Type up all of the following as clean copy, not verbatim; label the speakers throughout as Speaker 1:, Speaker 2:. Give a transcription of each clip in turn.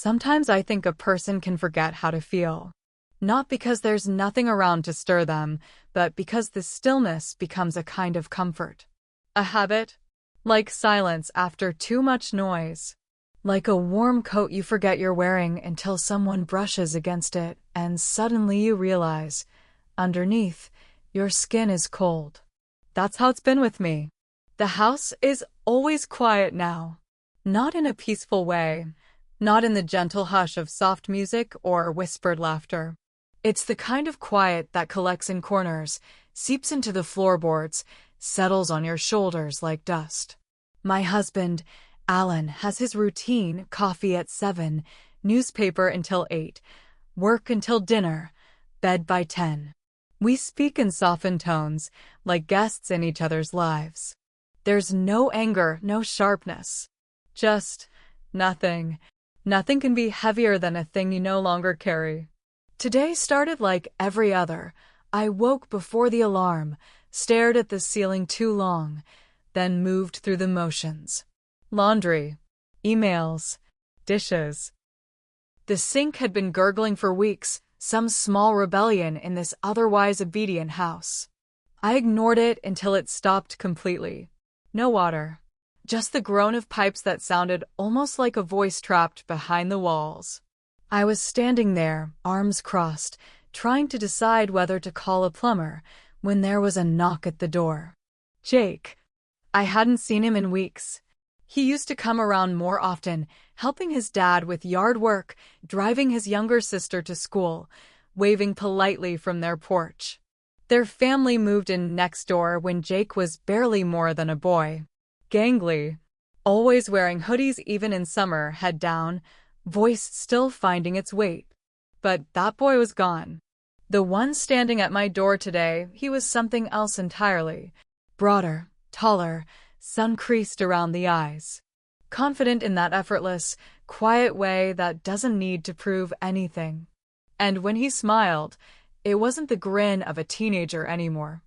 Speaker 1: Sometimes I think a person can forget how to feel. Not because there's nothing around to stir them, but because the stillness becomes a kind of comfort. A habit, like silence after too much noise. Like a warm coat you forget you're wearing until someone brushes against it, and suddenly you realize, underneath, your skin is cold. That's how it's been with me. The house is always quiet now. Not in a peaceful way. Not in the gentle hush of soft music or whispered laughter. It's the kind of quiet that collects in corners, seeps into the floorboards, settles on your shoulders like dust. My husband, Alan, has his routine: coffee at 7, newspaper until 8, work until dinner, bed by 10. We speak in softened tones, like guests in each other's lives. There's no anger, no sharpness. Just nothing. Nothing can be heavier than a thing you no longer carry. Today started like every other. I woke before the alarm, stared at the ceiling too long, then moved through the motions. Laundry, emails, dishes. The sink had been gurgling for weeks, some small rebellion in this otherwise obedient house. I ignored it until it stopped completely. No water. Just the groan of pipes that sounded almost like a voice trapped behind the walls. I was standing there, arms crossed, trying to decide whether to call a plumber, when there was a knock at the door. Jake. I hadn't seen him in weeks. He used to come around more often, helping his dad with yard work, driving his younger sister to school, waving politely from their porch. Their family moved in next door when Jake was barely more than a boy. Gangly, always wearing hoodies even in summer, head down, voice still finding its weight. But that boy was gone. The one standing at my door today, he was something else entirely. Broader, taller, sun-creased around the eyes. Confident in that effortless, quiet way that doesn't need to prove anything. And when he smiled, it wasn't the grin of a teenager anymore.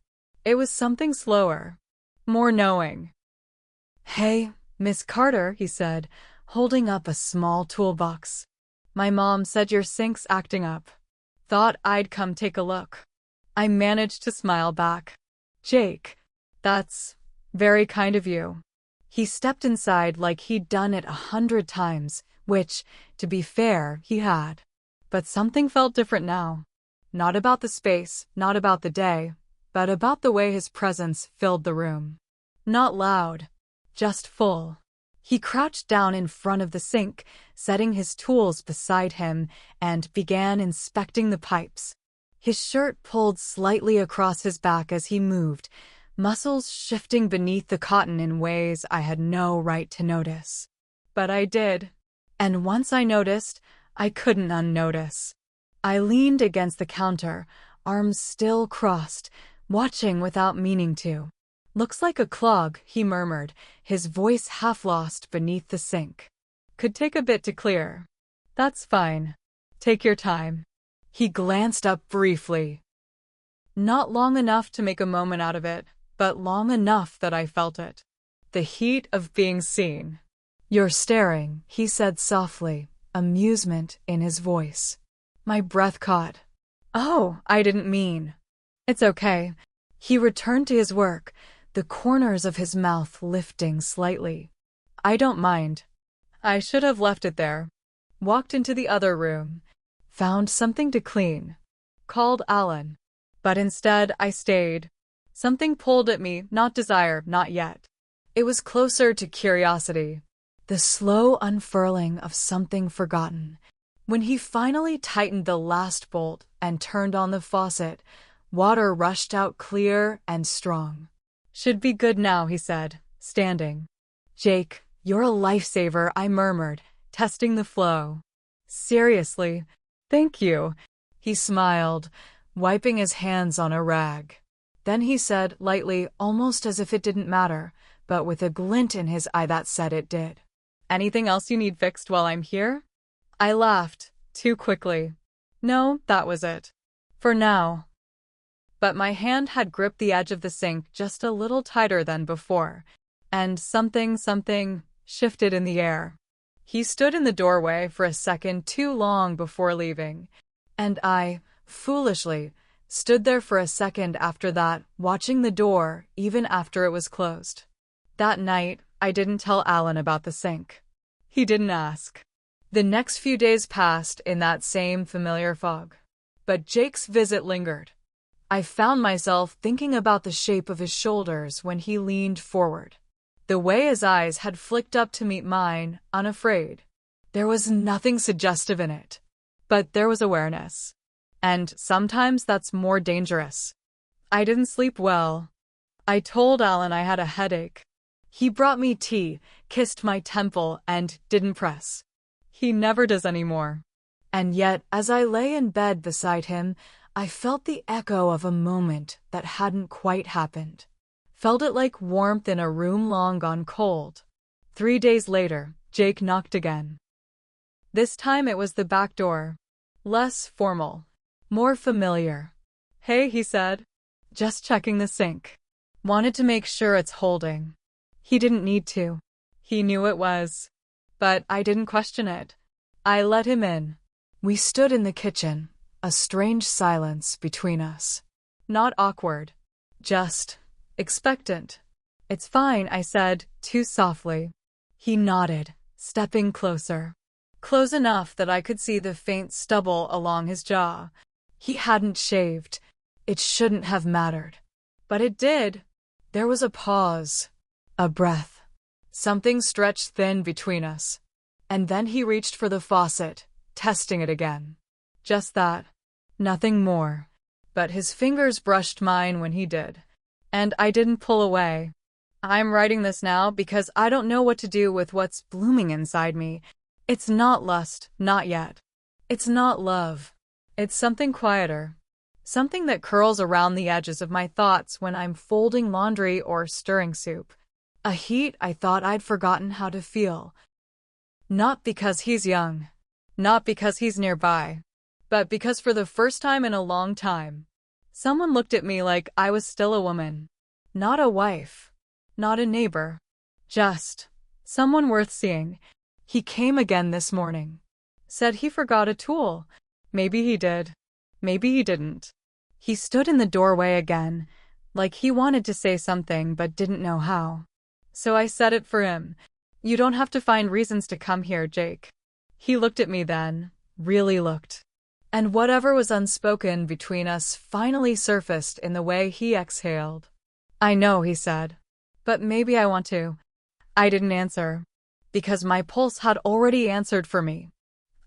Speaker 1: It was something slower, more knowing. "Hey, Miss Carter," he said, holding up a small toolbox. "My mom said your sink's acting up. Thought I'd come take a look." I managed to smile back. "Jake, that's very kind of you." He stepped inside like he'd done it 100 times, which, to be fair, he had. But something felt different now. Not about the space, not about the day, but about the way his presence filled the room. Not loud, just full. He crouched down in front of the sink, setting his tools beside him, and began inspecting the pipes. His shirt pulled slightly across his back as he moved, muscles shifting beneath the cotton in ways I had no right to notice. But I did. And once I noticed, I couldn't unnotice. I leaned against the counter, arms still crossed, watching without meaning to. "Looks like a clog," he murmured, his voice half lost beneath the sink. "Could take a bit to clear." "That's fine. Take your time." He glanced up briefly. Not long enough to make a moment out of it, but long enough that I felt it. The heat of being seen. "You're staring," he said softly, amusement in his voice. My breath caught. "Oh, I didn't mean." "It's okay." He returned to his work, the corners of his mouth lifting slightly. "I don't mind." I should have left it there. Walked into the other room. Found something to clean. Called Alan. But instead, I stayed. Something pulled at me, not desire, not yet. It was closer to curiosity. The slow unfurling of something forgotten. When he finally tightened the last bolt and turned on the faucet, water rushed out clear and strong. "Should be good now," he said, standing. "Jake, you're a lifesaver," I murmured, testing the flow. "Seriously, thank you." He smiled, wiping his hands on a rag. Then he said lightly, almost as if it didn't matter, but with a glint in his eye that said it did. "Anything else you need fixed while I'm here?" I laughed, too quickly. No, that was it. For now. But my hand had gripped the edge of the sink just a little tighter than before, and something shifted in the air. He stood in the doorway for a second too long before leaving, and I, foolishly, stood there for a second after that, watching the door even after it was closed. That night, I didn't tell Alan about the sink. He didn't ask. The next few days passed in that same familiar fog. But Jake's visit lingered. I found myself thinking about the shape of his shoulders when he leaned forward. The way his eyes had flicked up to meet mine, unafraid. There was nothing suggestive in it. But there was awareness. And sometimes that's more dangerous. I didn't sleep well. I told Alan I had a headache. He brought me tea, kissed my temple, and didn't press. He never does anymore. And yet, as I lay in bed beside him, I felt the echo of a moment that hadn't quite happened. Felt it like warmth in a room long gone cold. 3 days later, Jake knocked again. This time it was the back door. Less formal. More familiar. "Hey," he said. "Just checking the sink. Wanted to make sure it's holding." He didn't need to. He knew it was. But I didn't question it. I let him in. We stood in the kitchen, a strange silence between us. Not awkward. Just expectant. "It's fine," I said, too softly. He nodded, stepping closer. Close enough that I could see the faint stubble along his jaw. He hadn't shaved. It shouldn't have mattered. But it did. There was a pause. A breath. Something stretched thin between us. And then he reached for the faucet, testing it again. Just that. Nothing more. But his fingers brushed mine when he did. And I didn't pull away. I'm writing this now because I don't know what to do with what's blooming inside me. It's not lust, not yet. It's not love. It's something quieter. Something that curls around the edges of my thoughts when I'm folding laundry or stirring soup. A heat I thought I'd forgotten how to feel. Not because he's young. Not because he's nearby. But because for the first time in a long time, someone looked at me like I was still a woman. Not a wife. Not a neighbor. Just someone worth seeing. He came again this morning. Said he forgot a tool. Maybe he did. Maybe he didn't. He stood in the doorway again, like he wanted to say something but didn't know how. So I said it for him. "You don't have to find reasons to come here, Jake." He looked at me then, really looked. And whatever was unspoken between us finally surfaced in the way he exhaled. "I know," he said. "But maybe I want to." I didn't answer. Because my pulse had already answered for me.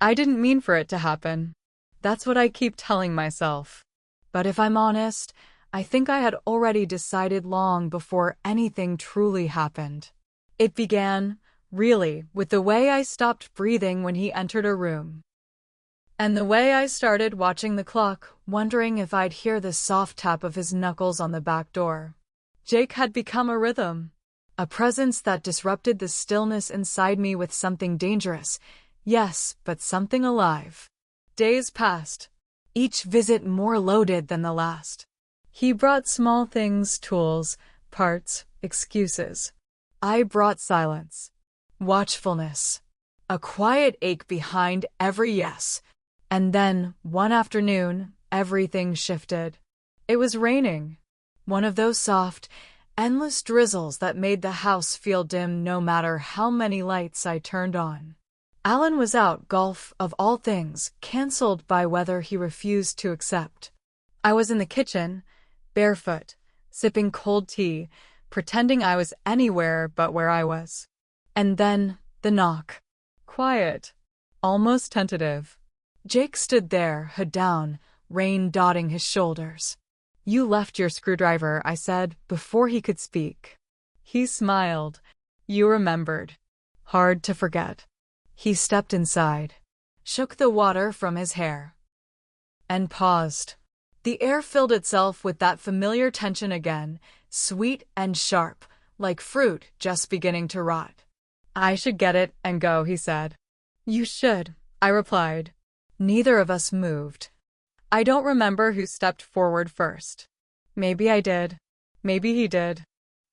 Speaker 1: I didn't mean for it to happen. That's what I keep telling myself. But if I'm honest, I think I had already decided long before anything truly happened. It began, really, with the way I stopped breathing when he entered a room. And the way I started watching the clock, wondering if I'd hear the soft tap of his knuckles on the back door. Jake had become a rhythm. A presence that disrupted the stillness inside me with something dangerous. Yes, but something alive. Days passed. Each visit more loaded than the last. He brought small things, tools, parts, excuses. I brought silence. Watchfulness. A quiet ache behind every yes. And then, one afternoon, everything shifted. It was raining. One of those soft, endless drizzles that made the house feel dim no matter how many lights I turned on. Alan was out, golf, of all things, cancelled by weather he refused to accept. I was in the kitchen, barefoot, sipping cold tea, pretending I was anywhere but where I was. And then, the knock. Quiet. Almost tentative. Jake stood there, hood down, rain dotting his shoulders. "You left your screwdriver," I said, before he could speak. He smiled. "You remembered. Hard to forget." He stepped inside, shook the water from his hair, and paused. The air filled itself with that familiar tension again, sweet and sharp, like fruit just beginning to rot. "I should get it and go," he said. "You should," I replied. Neither of us moved. I don't remember who stepped forward first. Maybe I did. Maybe he did.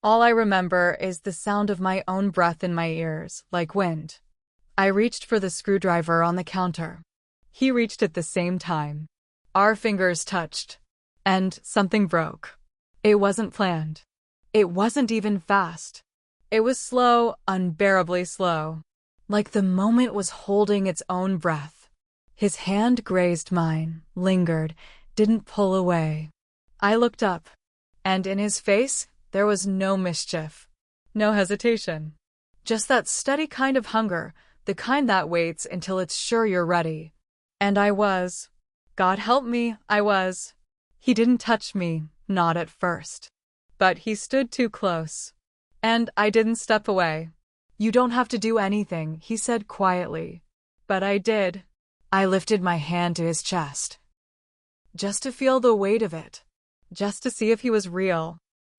Speaker 1: All I remember is the sound of my own breath in my ears, like wind. I reached for the screwdriver on the counter. He reached at the same time. Our fingers touched. And something broke. It wasn't planned. It wasn't even fast. It was slow, unbearably slow. Like the moment was holding its own breath. His hand grazed mine, lingered, didn't pull away. I looked up, and in his face, there was no mischief, no hesitation. Just that steady kind of hunger, the kind that waits until it's sure you're ready. And I was. God help me, I was. He didn't touch me, not at first. But he stood too close. And I didn't step away. You don't have to do anything, he said quietly. But I did. I lifted my hand to his chest. Just to feel the weight of it. Just to see if he was real.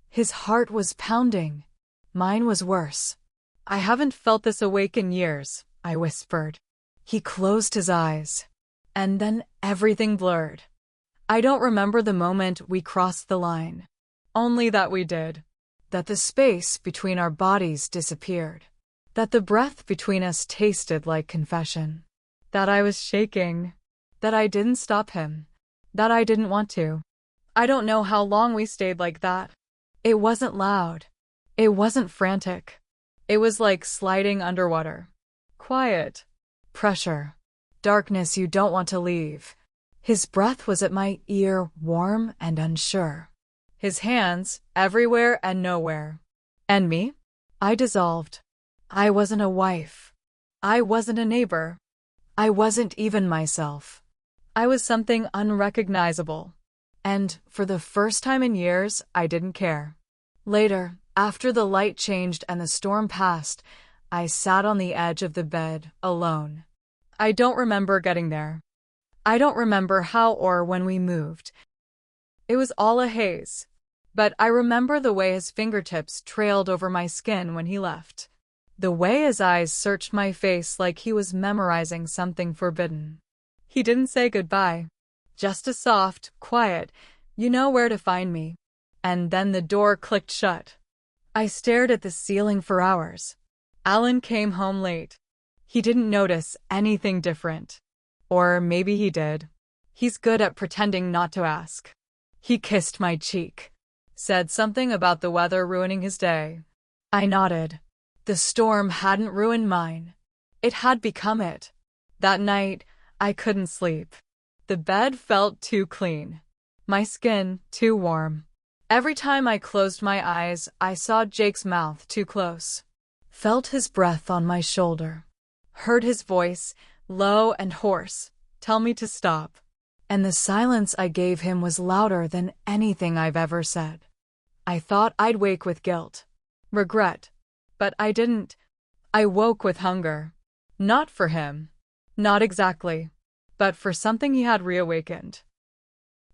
Speaker 1: His heart was pounding. Mine was worse. I haven't felt this awake in years, I whispered. He closed his eyes. And then everything blurred. I don't remember the moment we crossed the line. Only that we did. That the space between our bodies disappeared. That the breath between us tasted like confession. That I was shaking. That I didn't stop him. That I didn't want to. I don't know how long we stayed like that. It wasn't loud. It wasn't frantic. It was like sliding underwater. Quiet. Pressure. Darkness you don't want to leave. His breath was at my ear, warm and unsure. His hands, everywhere and nowhere. And me? I dissolved. I wasn't a wife. I wasn't a neighbor. I wasn't even myself. I was something unrecognizable. And, for the first time in years, I didn't care. Later, after the light changed and the storm passed, I sat on the edge of the bed, alone. I don't remember getting there. I don't remember how or when we moved. It was all a haze. But I remember the way his fingertips trailed over my skin when he left. The way his eyes searched my face like he was memorizing something forbidden. He didn't say goodbye. Just a soft, quiet, you know where to find me. And then the door clicked shut. I stared at the ceiling for hours. Alan came home late. He didn't notice anything different. Or maybe he did. He's good at pretending not to ask. He kissed my cheek. Said something about the weather ruining his day. I nodded. The storm hadn't ruined mine. It had become it. That night, I couldn't sleep. The bed felt too clean. My skin too warm. Every time I closed my eyes, I saw Jake's mouth too close. Felt his breath on my shoulder. Heard his voice, low and hoarse, tell me to stop. And the silence I gave him was louder than anything I've ever said. I thought I'd wake with guilt. Regret. But I didn't. I woke with hunger. Not for him. Not exactly. But for something he had reawakened.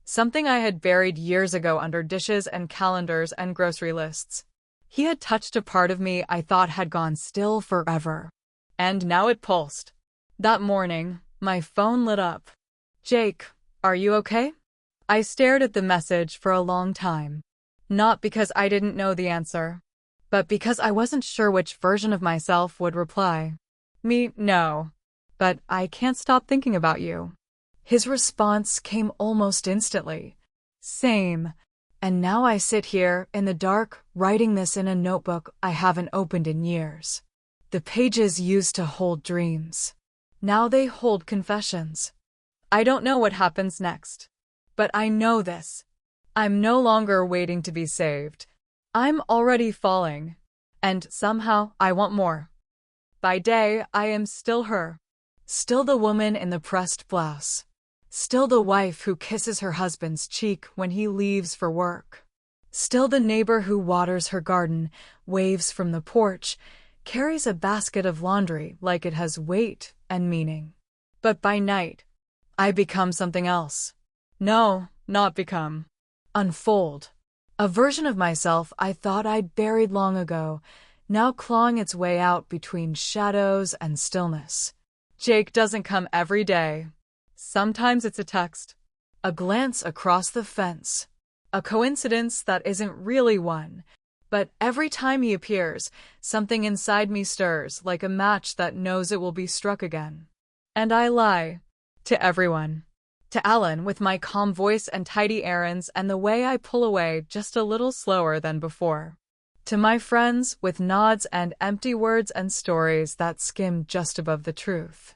Speaker 1: Something I had buried years ago under dishes and calendars and grocery lists. He had touched a part of me I thought had gone still forever. And now it pulsed. That morning, my phone lit up. Jake, are you okay? I stared at the message for a long time. Not because I didn't know the answer, but because I wasn't sure which version of myself would reply. Me, no. But I can't stop thinking about you. His response came almost instantly. Same. And now I sit here, in the dark, writing this in a notebook I haven't opened in years. The pages used to hold dreams. Now they hold confessions. I don't know what happens next. But I know this. I'm no longer waiting to be saved. I'm already falling. And somehow I want more. By day, I am still her. Still the woman in the pressed blouse. Still the wife who kisses her husband's cheek when he leaves for work. Still the neighbor who waters her garden, waves from the porch, carries a basket of laundry like it has weight and meaning. But by night, I become something else. No, not become. Unfold. A version of myself I thought I'd buried long ago, now clawing its way out between shadows and stillness. Jake doesn't come every day. Sometimes it's a text, a glance across the fence, a coincidence that isn't really one, But every time he appears, something inside me stirs, like a match that knows it will be struck again. And I lie. To everyone. To Alan, with my calm voice and tidy errands and the way I pull away just a little slower than before. To my friends, with nods and empty words and stories that skim just above the truth.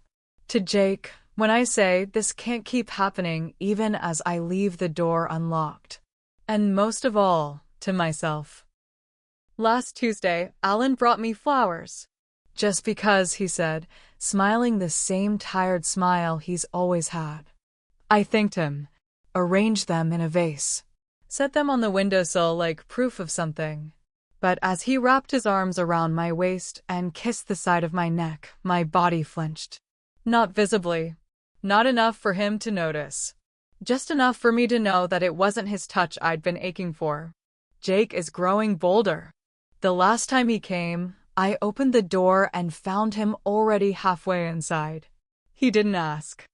Speaker 1: To Jake, when I say this can't keep happening even as I leave the door unlocked. And most of all, to myself. Last Tuesday, Alan brought me flowers. Just because, he said, smiling the same tired smile he's always had. I thanked him, arranged them in a vase, set them on the windowsill like proof of something. But as he wrapped his arms around my waist and kissed the side of my neck, my body flinched. Not visibly. Not enough for him to notice. Just enough for me to know that it wasn't his touch I'd been aching for. Jake is growing bolder. The last time he came, I opened the door and found him already halfway inside. He didn't ask.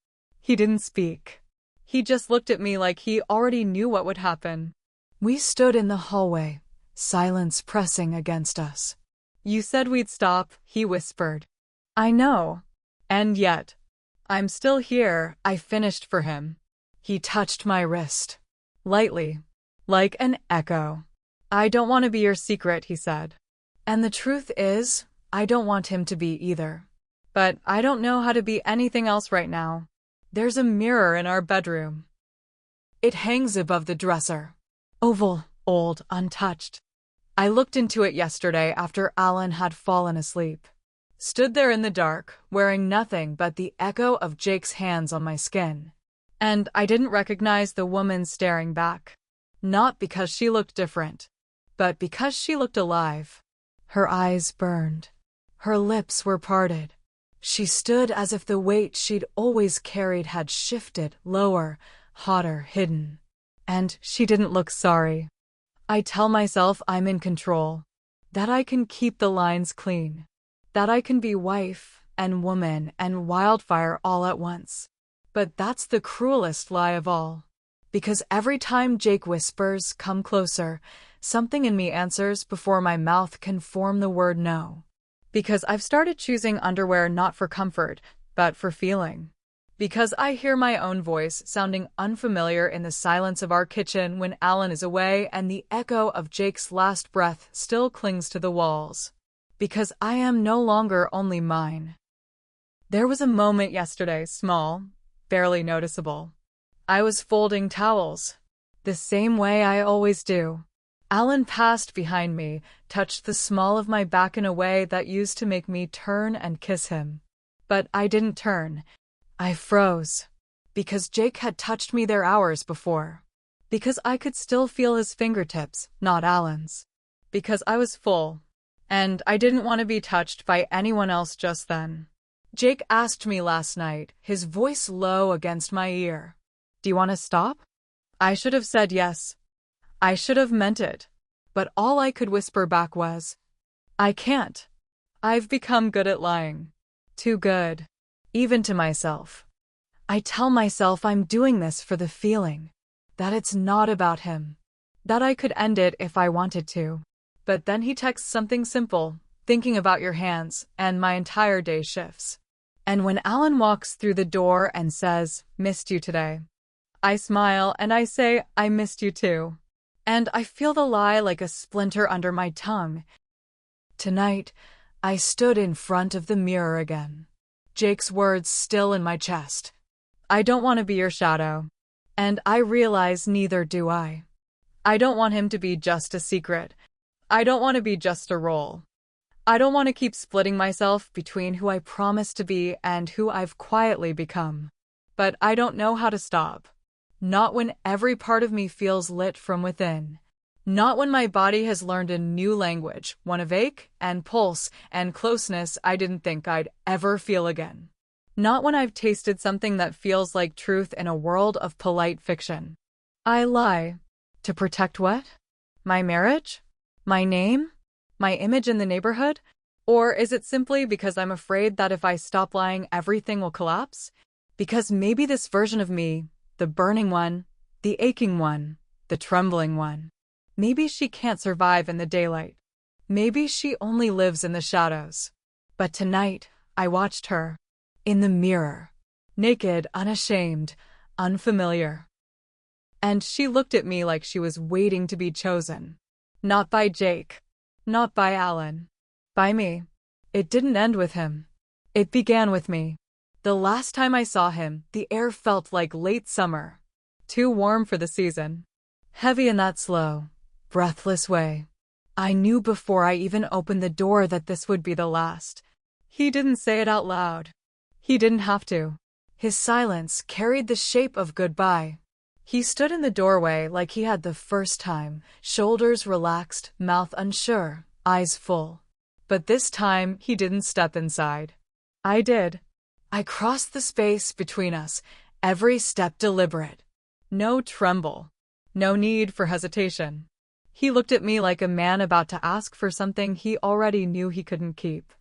Speaker 1: He didn't speak. He just looked at me like he already knew what would happen. We stood in the hallway, silence pressing against us. You said we'd stop, he whispered. I know. And yet, I'm still here, I finished for him. He touched my wrist. Lightly. Like an echo. I don't want to be your secret, he said. And the truth is, I don't want him to be either. But I don't know how to be anything else right now. There's a mirror in our bedroom. It hangs above the dresser. Oval, old, untouched. I looked into it yesterday after Alan had fallen asleep. Stood there in the dark, wearing nothing but the echo of Jake's hands on my skin. And I didn't recognize the woman staring back. Not because she looked different, but because she looked alive. Her eyes burned. Her lips were parted. She stood as if the weight she'd always carried had shifted, lower, hotter, hidden. And she didn't look sorry. I tell myself I'm in control. That I can keep the lines clean. That I can be wife and woman and wildfire all at once. But that's the cruelest lie of all. Because every time Jake whispers, "Come closer," something in me answers before my mouth can form the word no. Because I've started choosing underwear not for comfort, but for feeling. Because I hear my own voice sounding unfamiliar in the silence of our kitchen when Alan is away and the echo of Jake's last breath still clings to the walls. Because I am no longer only mine. There was a moment yesterday, small, barely noticeable. I was folding towels, the same way I always do. Alan passed behind me, touched the small of my back in a way that used to make me turn and kiss him. But I didn't turn. I froze. Because Jake had touched me there hours before. Because I could still feel his fingertips, not Alan's. Because I was full. And I didn't want to be touched by anyone else just then. Jake asked me last night, his voice low against my ear. Do you want to stop? I should have said yes. I should have meant it. But all I could whisper back was, I can't. I've become good at lying. Too good. Even to myself. I tell myself I'm doing this for the feeling. That it's not about him. That I could end it if I wanted to. But then he texts something simple, thinking about your hands, and my entire day shifts. And when Alan walks through the door and says, missed you today, I smile and I say, I missed you too. And I feel the lie like a splinter under my tongue. Tonight, I stood in front of the mirror again. Jake's words still in my chest. I don't want to be your shadow. And I realize neither do I. I don't want him to be just a secret. I don't want to be just a role. I don't want to keep splitting myself between who I promised to be and who I've quietly become. But I don't know how to stop. Not when every part of me feels lit from within. Not when my body has learned a new language, one of ache and pulse and closeness I didn't think I'd ever feel again. Not when I've tasted something that feels like truth in a world of polite fiction. I lie. To protect what? My marriage? My name? My image in the neighborhood? Or is it simply because I'm afraid that if I stop lying, everything will collapse? Because maybe this version of me, the burning one, the aching one, the trembling one, Maybe she can't survive in the daylight. Maybe she only lives in the shadows. But tonight, I watched her. In the mirror. Naked, unashamed, unfamiliar. And she looked at me like she was waiting to be chosen. Not by Jake. Not by Alan. By me. It didn't end with him. It began with me. The last time I saw him, the air felt like late summer. Too warm for the season. Heavy in that slow, breathless way. I knew before I even opened the door that this would be the last. He didn't say it out loud. He didn't have to. His silence carried the shape of goodbye. He stood in the doorway like he had the first time, shoulders relaxed, mouth unsure, eyes full. But this time, he didn't step inside. I did. I crossed the space between us, every step deliberate. No tremble. No need for hesitation. He looked at me like a man about to ask for something he already knew he couldn't keep.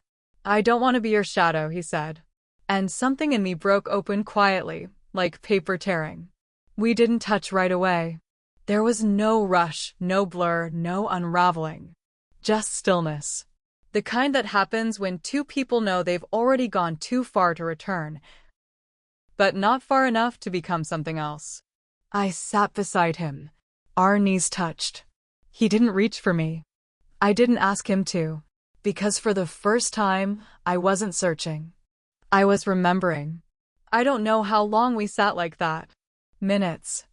Speaker 1: I don't want to be your shadow, he said. And something in me broke open quietly, like paper tearing. We didn't touch right away. There was no rush, no blur, no unraveling. Just stillness. The kind that happens when two people know they've already gone too far to return, but not far enough to become something else. I sat beside him. Our knees touched. He didn't reach for me. I didn't ask him to, because for the first time, I wasn't searching. I was remembering. I don't know how long we sat like that. Minutes.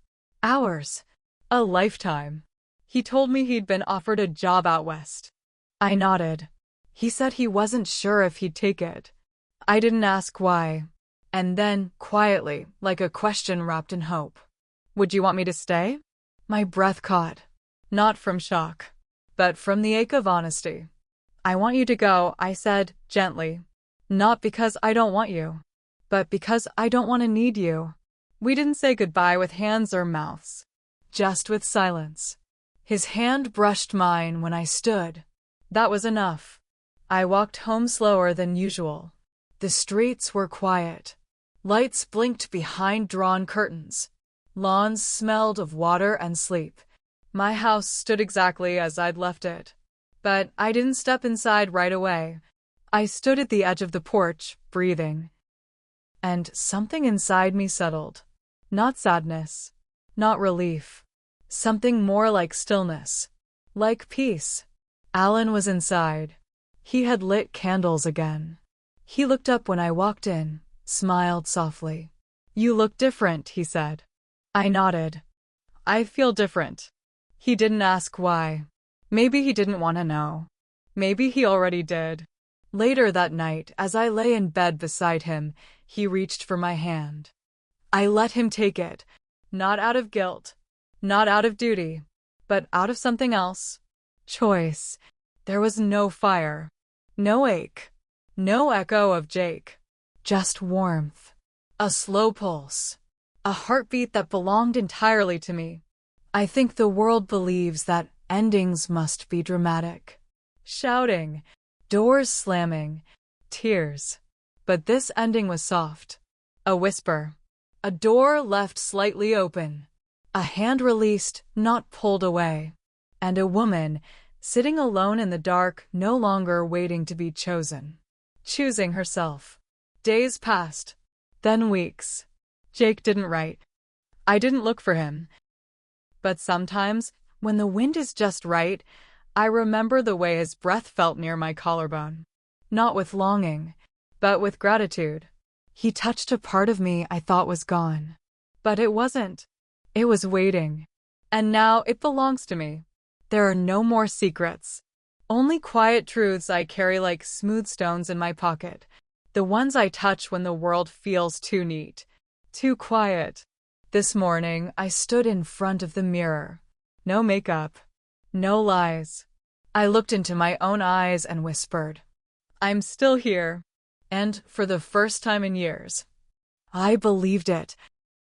Speaker 1: Hours. A lifetime. He told me he'd been offered a job out west. I nodded. He said he wasn't sure if he'd take it. I didn't ask why. And then, quietly, like a question wrapped in hope. Would you want me to stay? My breath caught. Not from shock, but from the ache of honesty. I want you to go, I said, gently. Not because I don't want you, but because I don't want to need you. We didn't say goodbye with hands or mouths, just with silence. His hand brushed mine when I stood. That was enough. I walked home slower than usual. The streets were quiet. Lights blinked behind drawn curtains. Lawns smelled of water and sleep. My house stood exactly as I'd left it. But I didn't step inside right away. I stood at the edge of the porch, breathing. And something inside me settled. Not sadness. Not relief. Something more like stillness. Like peace. Alan was inside. He had lit candles again. He looked up when I walked in, smiled softly. You look different, he said. I nodded. I feel different. He didn't ask why. Maybe he didn't want to know. Maybe he already did. Later that night, as I lay in bed beside him, he reached for my hand. I let him take it, not out of guilt, not out of duty, but out of something else. Choice. There was no fire, no ache, no echo of Jake. Just warmth. A slow pulse. A heartbeat that belonged entirely to me. I think the world believes that endings must be dramatic. Shouting, doors slamming, tears. But this ending was soft. A whisper. A door left slightly open. A hand released, not pulled away. And a woman, sitting alone in the dark, no longer waiting to be chosen. Choosing herself. Days passed. Then weeks. Jake didn't write. I didn't look for him. But sometimes, when the wind is just right, I remember the way his breath felt near my collarbone. Not with longing, but with gratitude. He touched a part of me I thought was gone. But it wasn't. It was waiting. And now it belongs to me. There are no more secrets. Only quiet truths I carry like smooth stones in my pocket. The ones I touch when the world feels too neat, too quiet. This morning, I stood in front of the mirror. No makeup. No lies. I looked into my own eyes and whispered, I'm still here. And for the first time in years, I believed it.